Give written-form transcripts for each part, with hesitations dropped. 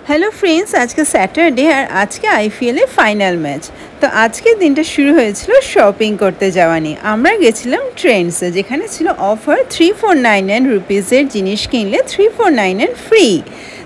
Hello friends, आज के Saturday और आज के आईपीएल फाइनल मैच। तो आज के दिन शुरू हो शपिंग करते जावा निये आमरा गेछिलाम ट्रेंड्से, जेखाने छिलो अफार 3499 रुपिजर जिनिस किनले 3499 फ्री।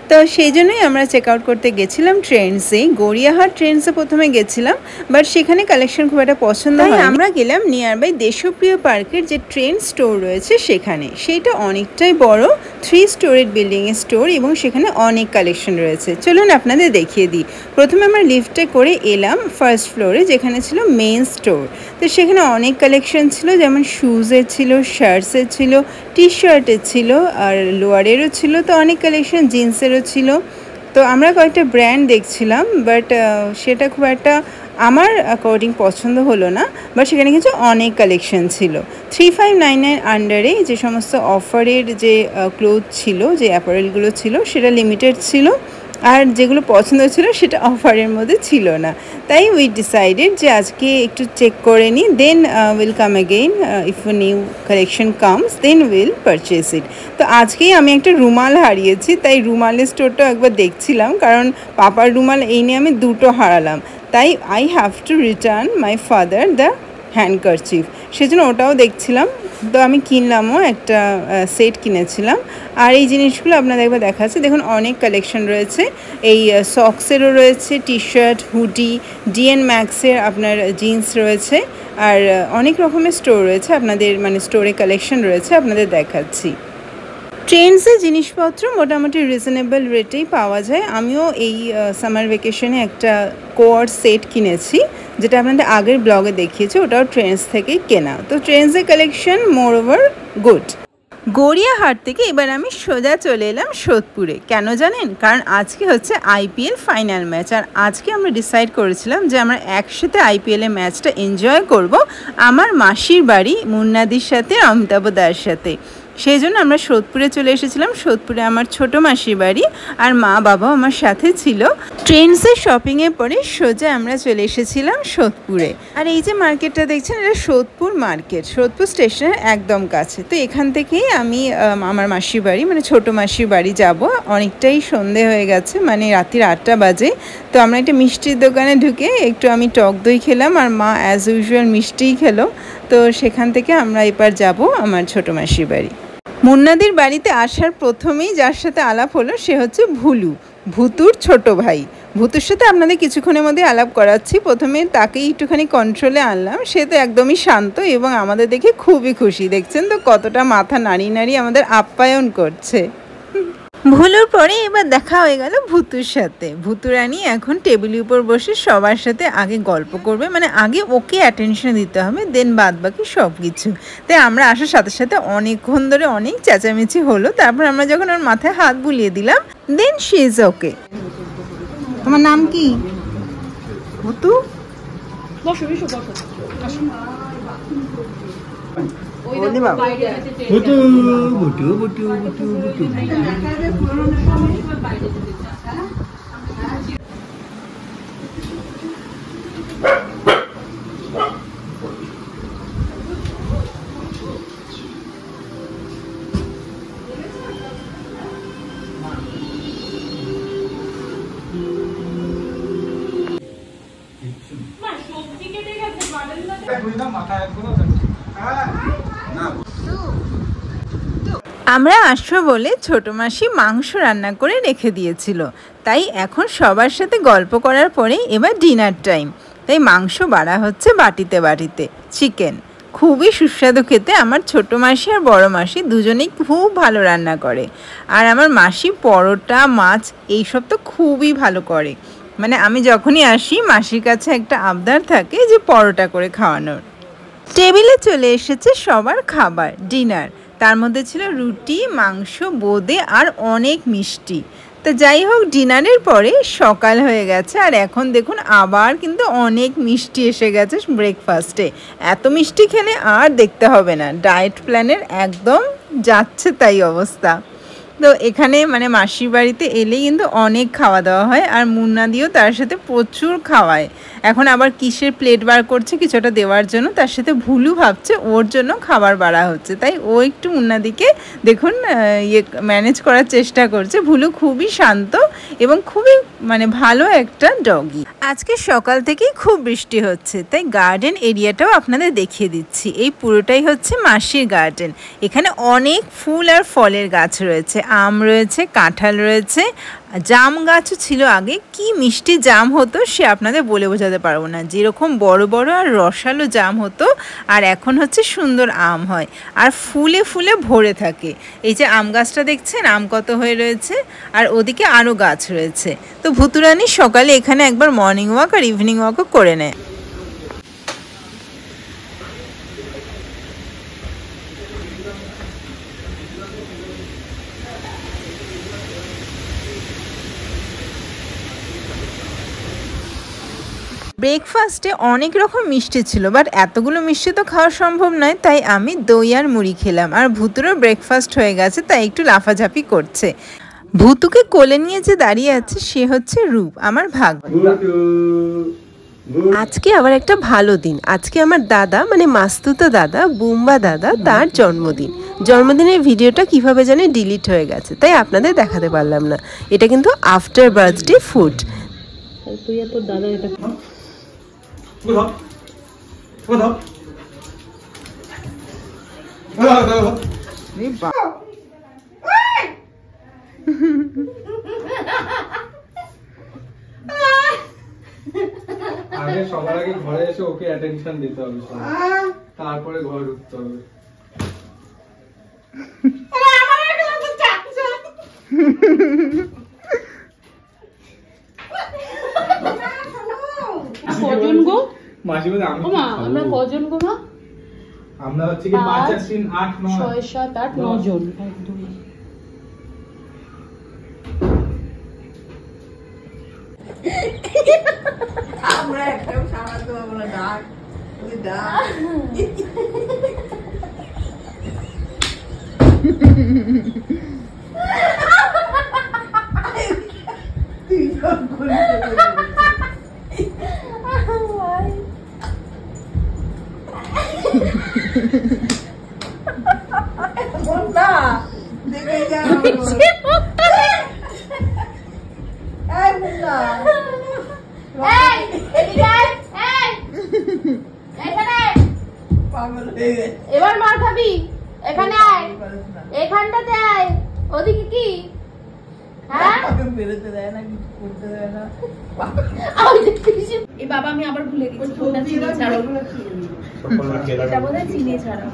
तो सेइजन्यई आमरा चेकआउट करते गेछिलाम ट्रेंड्से। गड़ियाहाट ट्रेंड्से प्रथमे गेछिलाम, बाट सेखाने कालेक्शन खूब एकटा पछंद हयनि। आमरा गेलाम नियर बाई देशप्रिय पार्केर जे ट्रेंड स्टोर रयेछे सेखाने। सेटा अनेकटाई बड़ो 3 स्टोरेड बिल्डिंग स्टोर एबं सेखाने अनेक कालेक्शन रयेछे। चलुन आपनादेर देखिए दिई। प्रथमे आमरा लिफ्टे करे एलाम फार्स्ट फ्लोरे, जेखाने छिलो मेन स्टोर। तो सेखाने अनेक कालेक्शन छिलो, जेमन शुजेर छिलो, शार्ट्सेर छिलो, टी शार्टेर छिलो और लोयारेरो छिलो। तो अनेक कालेक्शन जिन्सेरो छिलो। तो आमरा कयेकटा ब्रैंड देखछिलाम, बाट सेटा खूब एकटा आमार अकॉर्डिंग पसंद हलो ना, बाट सेखाने किन्तु अनेक कालेक्शन छिलो। 3599 आंडारे जे समस्त अफारेर जे क्लोथ छिलो, जे अ্যাপারেলগুলো छिलो सेटा लिमिटेड छिलो, और जेगुलो पसंद छिलो सेटा अफारेर मध्य छिलो ना। ताई उई डिसाइडेड जे आजके एकटु चेक करे नि, then will come again if new collection comes then will purchase it. तो आजकेई आमि एकटा रुमाल हारिয়েছি, ताई रुमालेर स्टोरटा एकबार देखছিলাম, कारण पापार रुमाल এই নিয়ে আমি দুটো হারালাম। তাই I have to return my father the handkerchief, সেজন্য ওটাও দেখছিলাম। তো আমি কিনলামও, একটা সেট কিনেছিলাম। আর এই জিনিসগুলো আপনাদের একবার দেখাচ্ছি। দেখুন অনেক কালেকশন রয়েছে, এই সক্সেরও রয়েছে, টি শার্ট, হুডি, ডিএন ম্যাক্সের আপনার জিন্স রয়েছে, আর অনেক রকমের স্টোর রয়েছে আপনাদের, মানে স্টোরে কালেকশন রয়েছে আপনাদের দেখাচ্ছি। ট্রেন্ডসে জিনিসপত্র মোটামুটি রিজনেবল রেটেই পাওয়া যায়। আমিও এই সামার ভ্যাকেশনে একটা কোয়ার সেট কিনেছি, যেটা আপনাদের আগের ব্লগে দেখিয়েছি, ওটাও ট্রেন্ডস থেকেই কেনা। তো ট্রেন্ডসের collection moreover good. Gariahat থেকে এবার আমি সোজা চলে এলাম সোদপুরে। কেন জানেন? কারণ আজকে হচ্ছে আইপিএল ফাইনাল ম্যাচ, আর আজকে আমরা ডিসাইড করেছিলাম যে আমরা একসাথে আইপিএলের ম্যাচটা এনজয় করব আমার মাসির বাড়ি মুন্নাদির সাথে, অমিতাভদার সাথে। সেই জন্য আমরা সোদপুরে চলে এসেছিলাম। সোদপুরে আমার ছোটো মাসির বাড়ি, আর মা বাবাও আমার সাথে ছিল। ট্রেন্ডসের শপিংয়ের পরে সোজা আমরা চলে এসেছিলাম সোদপুরে। আর এই যে মার্কেটটা দেখছেন, এটা সোদপুর মার্কেট, সোদপুর স্টেশনের একদম কাছে। তো এখান থেকেই আমি আমার মাসির বাড়ি, মানে ছোটো মাসির বাড়ি যাব। অনেকটাই সন্ধে হয়ে গেছে, মানে রাত্রির 8টা বাজে। তো আমরা একটা মিষ্টির দোকানে ঢুকে একটু আমি টক দই খেলাম, আর মা অ্যাজ ইউজুয়াল মিষ্টিই খেলো। তো সেখান থেকে আমরা এবার যাব আমার ছোটো মাসির বাড়ি। মুন্নাদির বাড়িতে আসার প্রথমেই যার সাথে আলাপ হলো সে হচ্ছে ভুলু, ভুতুর ছোট ভাই। ভুতুর সাথে আপনাদের কিছুক্ষণের মধ্যে আলাপ করাচ্ছি। প্রথমে তাকেই একটুখানি কন্ট্রোলে আনলাম। সে তো একদমই শান্ত এবং আমাদের দেখে খুবই খুশি। দেখছেন তো কতটা মাথা নাড়িয়ে নাড়িয়ে আমাদের আপ্যায়ন করছে। ভুলুর পরে এবার দেখা হয়ে গেল ভুতুর সাথে। ভুতুরানি এখন টেবিলের উপর বসে সবার সাথে আগে গল্প করবে, মানে আগে ওকে অ্যাটেনশন দিতে হবে, দেন বাদ বাকি সব কিছু। তাই আমরা আসার সাথে সাথে অনেকক্ষণ ধরে অনেক চেঁচামেচি হলো। তারপর আমরা যখন ওর মাথায় হাত বুলিয়ে দিলাম, দেন শি ইজ ওকে। তোমার নাম কি? ভুতু। আমরা আসবো বলে ছোট মাসি মাংস রান্না করে রেখে দিয়েছিল। তাই এখন সবার সাথে গল্প করার পরে এবার ডিনার টাইম। তাই মাংস বাড়া হচ্ছে বাটিতে বাটিতে। চিকেন খুবই সুস্বাদু খেতে। আমার ছোট মাসি আর বড় মাসি দুজনেই খুব ভালো রান্না করে। আর আমার মাসি পরোটা, মাছ এইসব তো খুবই ভালো করে। মানে আমি যখনই আসি মাসির কাছে একটা আবদার থাকে যে পরোটা করে খাওয়ানোর। টেবিলে চলে এসেছে সবার খাবার, ডিনার। তার মধ্যে ছিল রুটি, মাংস, বোঁদে আর অনেক মিষ্টি। তো যাই হোক, ডিনারের পরে সকাল হয়ে গেছে, আর এখন দেখুন আবার কিন্তু অনেক মিষ্টি এসে গেছে ব্রেকফাস্টে। এত মিষ্টি খেলে আর দেখতে হবে না, ডায়েট প্ল্যানের একদম যাচ্ছে তাই অবস্থা। তো এখানে মানে মাসির বাড়িতে এলে কিন্তু অনেক খাওয়া দাওয়া হয়, আর মুন্নাদিও তার সাথে প্রচুর খাওয়ায়। এখন আবার কিসের প্লেট বার করছে কিছুটা দেওয়ার জন্য, তার সাথে ভুলু ভাবছে ওর জন্য খাবার বাড়া হচ্ছে, তাই ও একটু মুন্নাদিকে দেখুন ম্যানেজ করার চেষ্টা করছে। ভুলু খুবই শান্ত এবং খুবই মানে ভালো একটা ডগি। আজকে সকাল থেকেই খুব বৃষ্টি হচ্ছে, তাই গার্ডেন এরিয়াটাও আপনাদের দেখিয়ে দিচ্ছি। এই পুরোটাই হচ্ছে মাসির গার্ডেন। এখানে অনেক ফুল আর ফলের গাছ রয়েছে, আম রয়েছে, কাঁঠাল রয়েছে, জাম গাছও ছিল আগে। কি মিষ্টি জাম হতো সে আপনাদের বলে বোঝাতে পারবো না, যেরকম বড় বড় আর রসালো জাম হতো, আর এখন হচ্ছে সুন্দর আম হয় আর ফুলে ফুলে ভরে থাকে। এই যে আম গাছটা দেখছেন আম কত হয়ে রয়েছে, আর ওদিকে আরও গাছ রয়েছে। তো ভুতুরানি সকালে এখানে একবার মর্নিং ওয়াক আর ইভিনিং ওয়াকও করে নেয়। ব্রেকফাস্টে অনেক রকম মিষ্টি ছিল, বাট এতগুলো মিষ্টি তো খাওয়া সম্ভব নয়, তাই আমি দই আর মুড়ি খেলাম। আর ভুতুরও ব্রেকফাস্ট হয়ে গেছে, তাই একটু লাফাঝাপি করছে। ভুতুকে কোলে নিয়ে যে দাঁড়িয়ে আছে সে হচ্ছে রূপ, আমার ভাগ্য। আজকে আবার একটা ভালো দিন। আজকে আমার দাদা মানে মাস্তুতো দাদা, বুম্বা দাদা, তার জন্মদিন। জন্মদিনের ভিডিওটা কিভাবে জানি ডিলিট হয়ে গেছে, তাই আপনাদের দেখাতে পারলাম না। এটা কিন্তু আফটার বার্থডে ফুড। তুই আর তোর দাদা এটা আগে সবার আগে ঘরে এসে ওকে অ্যাটেনশন দিতে হবে, তারপরে ঘরে ঢুকতে হবে। কজন গো মাসি বলে আমরা কজন গো মা? আমরা হচ্ছে কি 5 আর 3 8 9 6 7 8 9 জন। একদম আমরা একদম সামান্য আমরা ডাক ওই ডাক তুই সব করে বন্ধা দেখে যা এই বন্ধা এই এদিকে আয় এই এখানে পাগল হয়ে গেছে এবার মার খাবি এখানে আয় এখানটাতে আয় ওদিকে কি হ্যাঁ বেরোতে দেয় না কিছু করতে দেয় না এই বাবা আমি আবার ভুলে গেছি কোনটা চিনি ছাড়া এটা বোধহয় চিনি ছাড়া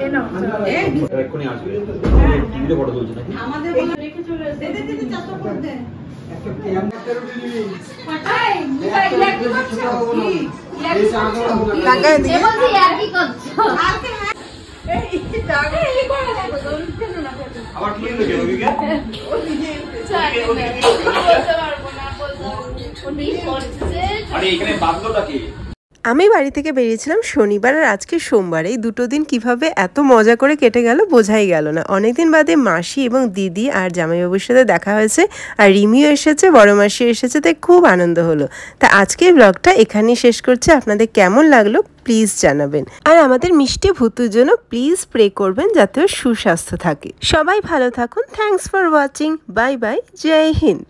এ নাও এক্ষুনি আসবে টিভিতে ফটো তুলছে নাকি আমাদের রেখে চলে আসে দে দে চারটা করে দে একটা ক্যামেরা রুটি দিবি এই মোবাইল কি করছো কি টাকা দিয়ে বলছি আর কি করছো এই টাকা এই করে দেখো কেন না আবার কি হলো কেন বিকা বলতে পারবো না উনি করছে আরে এখানে বাদলোটা কি? আমি বাড়ি থেকে বেরিয়েছিলাম শনিবার আর আজকে সোমবার। এই দুটো দিন কিভাবে এত মজা করে কেটে গেল বোঝাই গেল না। অনেকদিন বাদে মাসি এবং দিদি আর জামাইবাবুর সাথে দেখা হয়েছে, আর রিমিও এসেছে, বড় মাসি এসেছে, তাই খুব আনন্দ হলো। তা আজকের ব্লগটা এখানেই শেষ করছে। আপনাদের কেমন লাগলো প্লিজ জানাবেন, আর আমাদের মিষ্টি ভুতুর জন্য প্লিজ প্রে করবেন যাতে ওর সুস্বাস্থ্য থাকে। সবাই ভালো থাকুন। Thanks for watching. Bye bye. জয় হিন্দ।